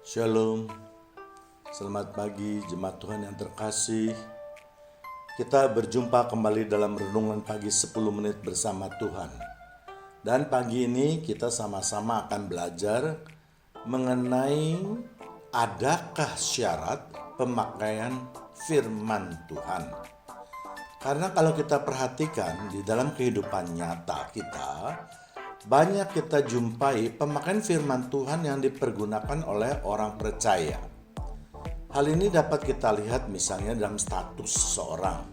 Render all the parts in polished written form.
Shalom, selamat pagi jemaat Tuhan yang terkasih. Kita berjumpa kembali dalam renungan pagi 10 menit bersama Tuhan. Dan pagi ini kita sama-sama akan belajar mengenai adakah syarat pemakaian firman Tuhan. Karena kalau kita perhatikan di dalam kehidupan nyata kita, banyak kita jumpai pemakaian firman Tuhan yang dipergunakan oleh orang percaya. Hal ini dapat kita lihat misalnya dalam status seseorang,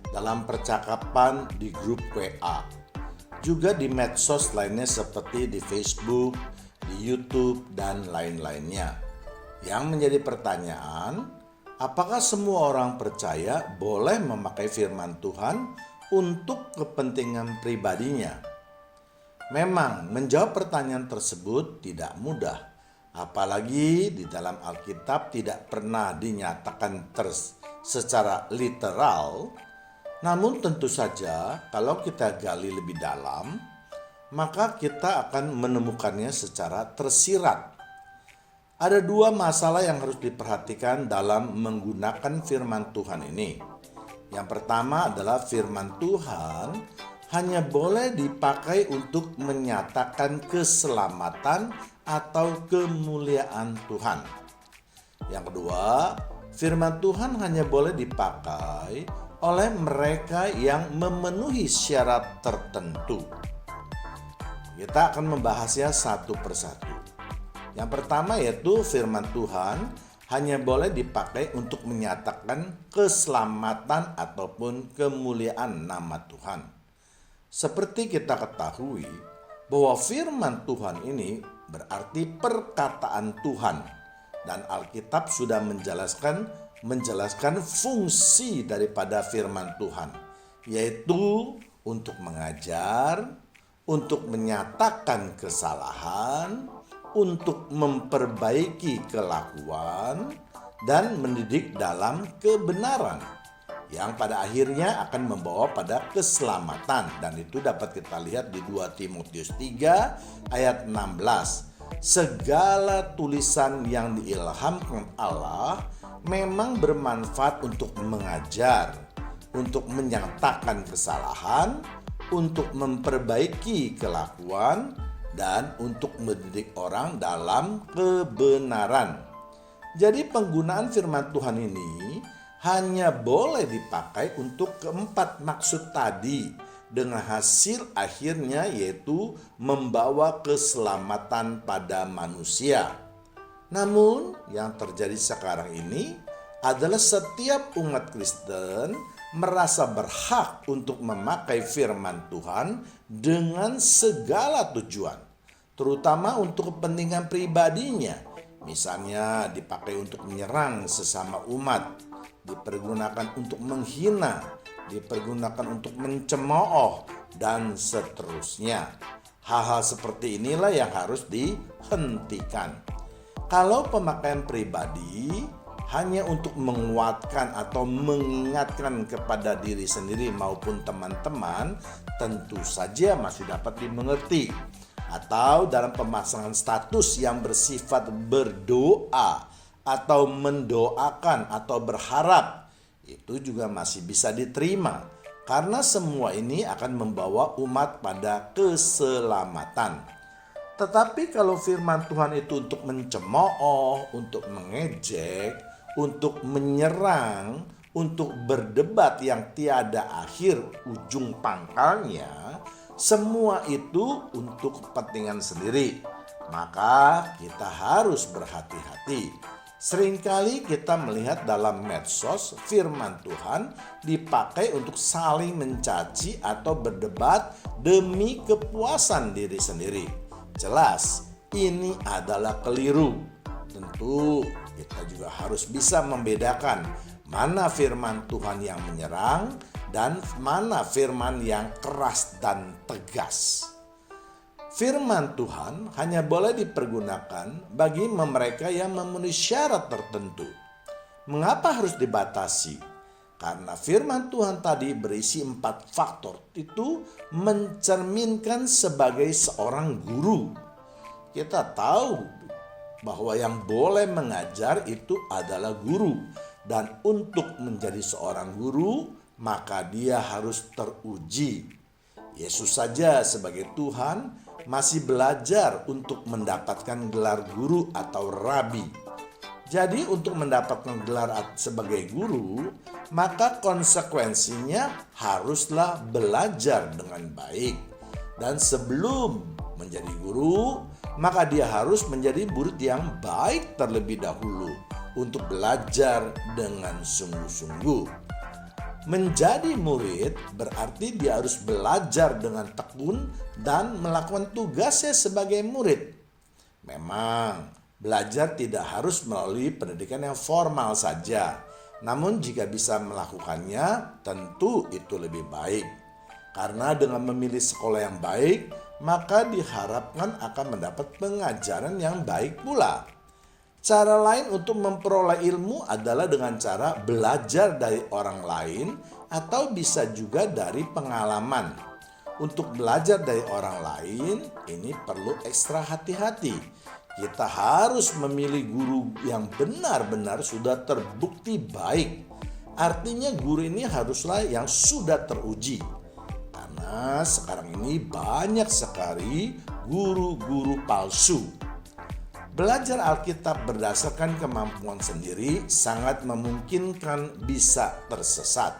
dalam percakapan di grup WA, juga di medsos lainnya seperti di Facebook, di YouTube, dan lain-lainnya. Yang menjadi pertanyaan, apakah semua orang percaya boleh memakai firman Tuhan untuk kepentingan pribadinya? Memang menjawab pertanyaan tersebut tidak mudah, apalagi di dalam Alkitab tidak pernah dinyatakan secara literal. Namun tentu saja kalau kita gali lebih dalam, maka kita akan menemukannya secara tersirat. Ada dua masalah yang harus diperhatikan dalam menggunakan firman Tuhan ini. Yang pertama adalah firman Tuhan hanya boleh dipakai untuk menyatakan keselamatan atau kemuliaan Tuhan. Yang kedua, firman Tuhan hanya boleh dipakai oleh mereka yang memenuhi syarat tertentu. Kita akan membahasnya satu persatu. Yang pertama yaitu firman Tuhan hanya boleh dipakai untuk menyatakan keselamatan ataupun kemuliaan nama Tuhan. Seperti kita ketahui bahwa firman Tuhan ini berarti perkataan Tuhan, dan Alkitab sudah menjelaskan fungsi daripada firman Tuhan, yaitu untuk mengajar, untuk menyatakan kesalahan, untuk memperbaiki kelakuan, dan mendidik dalam kebenaran, yang pada akhirnya akan membawa pada keselamatan. Dan itu dapat kita lihat di 2 Timotius 3 ayat 16. Segala tulisan yang diilhamkan Allah memang bermanfaat untuk mengajar, untuk menyatakan kesalahan, untuk memperbaiki kelakuan, dan untuk mendidik orang dalam kebenaran. Jadi penggunaan firman Tuhan ini hanya boleh dipakai untuk keempat maksud tadi, dengan hasil akhirnya yaitu membawa keselamatan pada manusia. Namun yang terjadi sekarang ini adalah setiap umat Kristen merasa berhak untuk memakai firman Tuhan dengan segala tujuan, terutama untuk kepentingan pribadinya. Misalnya dipakai untuk menyerang sesama umat, dipergunakan untuk menghina, dipergunakan untuk mencemooh, dan seterusnya. Hal-hal seperti inilah yang harus dihentikan. Kalau pemakaian pribadi hanya untuk menguatkan atau mengingatkan kepada diri sendiri maupun teman-teman, tentu saja masih dapat dimengerti. Atau dalam pemasangan status yang bersifat berdoa atau mendoakan atau berharap, itu juga masih bisa diterima, karena semua ini akan membawa umat pada keselamatan. Tetapi kalau firman Tuhan itu untuk mencemooh, untuk mengejek, untuk menyerang, untuk berdebat yang tiada akhir ujung pangkalnya, semua itu untuk kepentingan sendiri, maka kita harus berhati-hati. Seringkali kita melihat dalam medsos firman Tuhan dipakai untuk saling mencaci atau berdebat demi kepuasan diri sendiri. Jelas ini adalah keliru. Tentu kita juga harus bisa membedakan mana firman Tuhan yang menyerang dan mana firman yang keras dan tegas. Firman Tuhan hanya boleh dipergunakan bagi mereka yang memenuhi syarat tertentu. Mengapa harus dibatasi? Karena firman Tuhan tadi berisi 4 faktor. Itu mencerminkan sebagai seorang guru. Kita tahu bahwa yang boleh mengajar itu adalah guru. Dan untuk menjadi seorang guru, maka dia harus teruji. Yesus saja sebagai Tuhan masih belajar untuk mendapatkan gelar guru atau rabi. Jadi untuk mendapatkan gelar sebagai guru, maka konsekuensinya haruslah belajar dengan baik. Dan sebelum menjadi guru, maka dia harus menjadi murid yang baik terlebih dahulu untuk belajar dengan sungguh-sungguh. Menjadi murid berarti dia harus belajar dengan tekun dan melakukan tugasnya sebagai murid. Memang belajar tidak harus melalui pendidikan yang formal saja, namun jika bisa melakukannya tentu itu lebih baik. Karena dengan memilih sekolah yang baik, maka diharapkan akan mendapat pengajaran yang baik pula. Cara lain untuk memperoleh ilmu adalah dengan cara belajar dari orang lain atau bisa juga dari pengalaman. Untuk belajar dari orang lain ini perlu ekstra hati-hati. Kita harus memilih guru yang benar-benar sudah terbukti baik. Artinya guru ini haruslah yang sudah teruji. Karena sekarang ini banyak sekali guru-guru palsu. Belajar Alkitab berdasarkan kemampuan sendiri sangat memungkinkan bisa tersesat.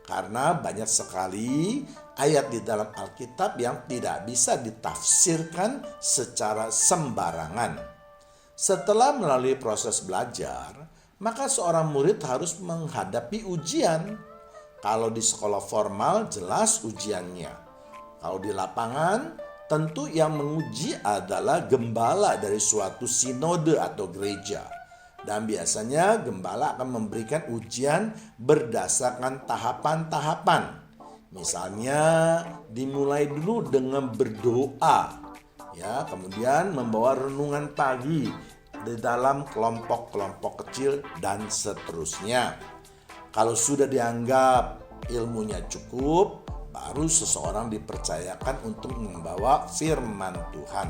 Karena banyak sekali ayat di dalam Alkitab yang tidak bisa ditafsirkan secara sembarangan. Setelah melalui proses belajar, maka seorang murid harus menghadapi ujian. Kalau di sekolah formal jelas ujiannya. Kalau di lapangan tentu yang menguji adalah gembala dari suatu sinode atau gereja. Dan biasanya gembala akan memberikan ujian berdasarkan tahapan-tahapan. Misalnya dimulai dulu dengan berdoa, ya, kemudian membawa renungan pagi di dalam kelompok-kelompok kecil dan seterusnya. Kalau sudah dianggap ilmunya cukup, baru seseorang dipercayakan untuk membawa firman Tuhan.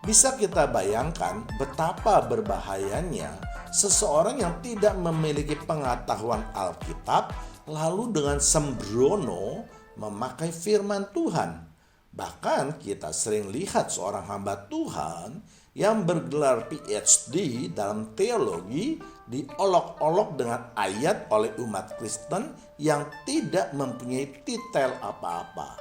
Bisa kita bayangkan betapa berbahayanya seseorang yang tidak memiliki pengetahuan Alkitab lalu dengan sembrono memakai firman Tuhan. Bahkan kita sering lihat seorang hamba Tuhan yang bergelar PhD dalam teologi diolok-olok dengan ayat oleh umat Kristen yang tidak mempunyai titel apa-apa.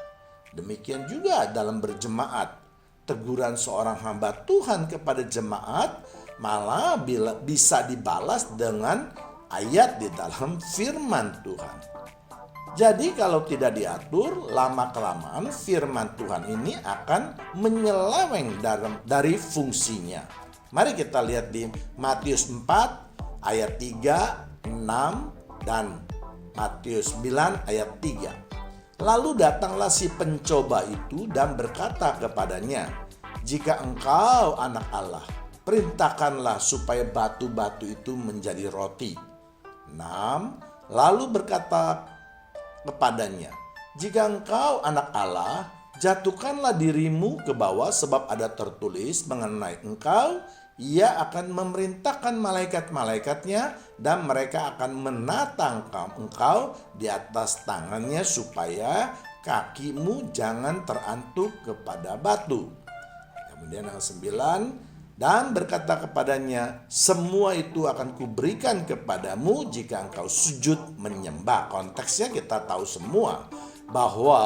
Demikian juga dalam berjemaat. Teguran seorang hamba Tuhan kepada jemaat malah bisa dibalas dengan ayat di dalam firman Tuhan. Jadi kalau tidak diatur, lama-kelamaan firman Tuhan ini akan menyeleweng dari fungsinya. Mari kita lihat di Matius 4 ayat 3, 6 dan Matius 9 ayat 3. Lalu datanglah si pencoba itu dan berkata kepadanya, "Jika engkau anak Allah, perintahkanlah supaya batu-batu itu menjadi roti." 6. Lalu berkata kepadanya, "Jika engkau anak Allah, jatuhkanlah dirimu ke bawah, sebab ada tertulis mengenai engkau, ia akan memerintahkan malaikat-malaikatnya dan mereka akan menatang engkau di atas tangannya supaya kakimu jangan terantuk kepada batu." Kemudian yang 9, dan berkata kepadanya, "Semua itu akan kuberikan kepadamu jika engkau sujud menyembah." Konteksnya kita tahu semua bahwa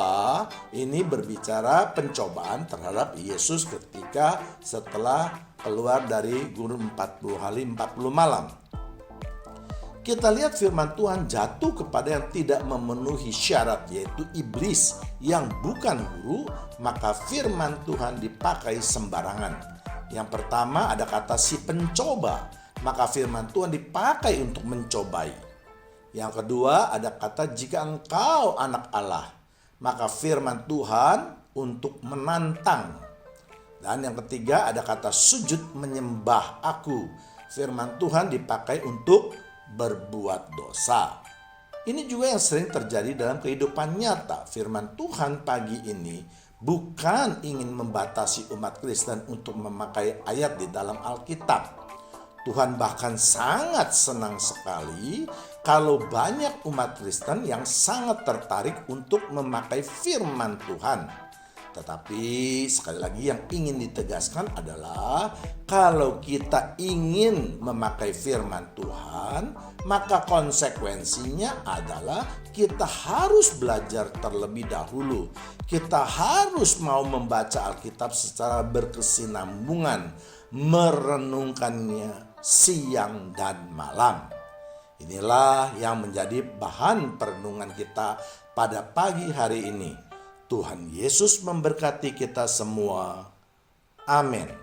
ini berbicara pencobaan terhadap Yesus ketika setelah keluar dari gurun 40 hari 40 malam. Kita lihat firman Tuhan jatuh kepada yang tidak memenuhi syarat, yaitu iblis yang bukan guru, maka firman Tuhan dipakai sembarangan. Yang pertama ada kata si pencoba, maka firman Tuhan dipakai untuk mencobai. Yang kedua ada kata jika engkau anak Allah, maka firman Tuhan untuk menantang. Dan yang ketiga ada kata sujud menyembah aku, firman Tuhan dipakai untuk berbuat dosa. Ini juga yang sering terjadi dalam kehidupan nyata. Firman Tuhan pagi ini bukan ingin membatasi umat Kristen untuk memakai ayat di dalam Alkitab. Tuhan bahkan sangat senang sekali kalau banyak umat Kristen yang sangat tertarik untuk memakai firman Tuhan. Tetapi sekali lagi yang ingin ditegaskan adalah kalau kita ingin memakai firman Tuhan, maka konsekuensinya adalah kita harus belajar terlebih dahulu. Kita harus mau membaca Alkitab secara berkesinambungan, merenungkannya siang dan malam. Inilah yang menjadi bahan perenungan kita pada pagi hari ini. Tuhan Yesus memberkati kita semua. Amin.